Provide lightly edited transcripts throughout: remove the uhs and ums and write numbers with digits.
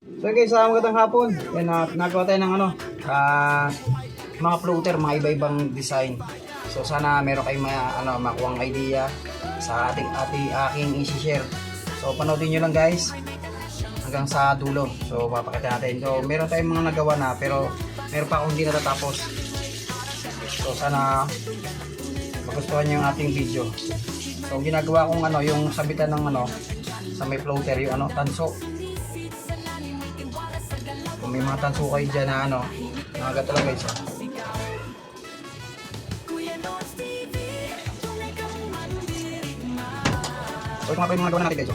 So guys, magandang hapon. Yan, nagawa tayo ng mga floater, mga iba-ibang design. So sana meron kayong makuhang idea sa aking i-share. So panoodin nyo lang guys hanggang sa dulo. So papakita natin. So meron tayong mga nagawa na pero meron pa akong hindi natatapos. So sana magustuhan nyo yung ating video. So ginagawa kong yung sabitan ng sa may floater, yung tanso. Kung may mga tanso kayo dyan na mga gato lang guys. So ito nga pa yung mga gawa natin guys.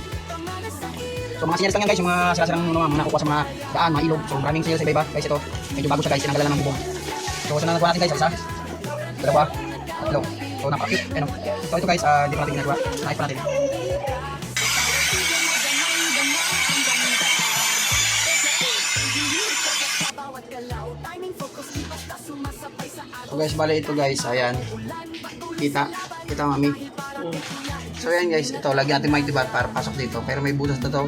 So mga sinyals lang yan guys, yung mga sila-silang mga nakukuha sa mga daan, mga ilog. So maraming sinyals sa iba-iba guys. Ito medyo bago siya guys, tinanggalan lang ng bubong. So saan na nagawa natin guys? Isa, dalawa, tatlo. So napaka-cute. So ito guys, hindi pa natin ginagawa. Nakit pa natin. So guys, bali ito guys, ayan. Kita mami. So ayan guys, ito lagyan natin mighty bat para pasok dito. Pero may butas na to.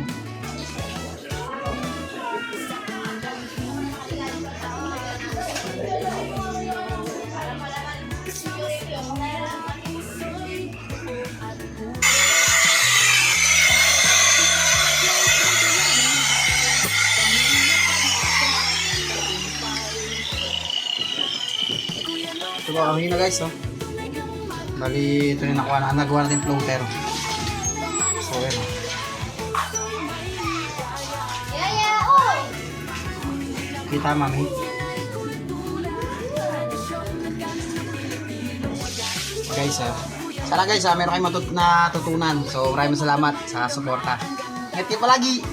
So ang hina guys, bali ito rin nagawa natin floater. So ayan. Kita mami. Guys, sana guys meron kayong natutunan. So maraming salamat sa suporta. Ingat kayo palagi.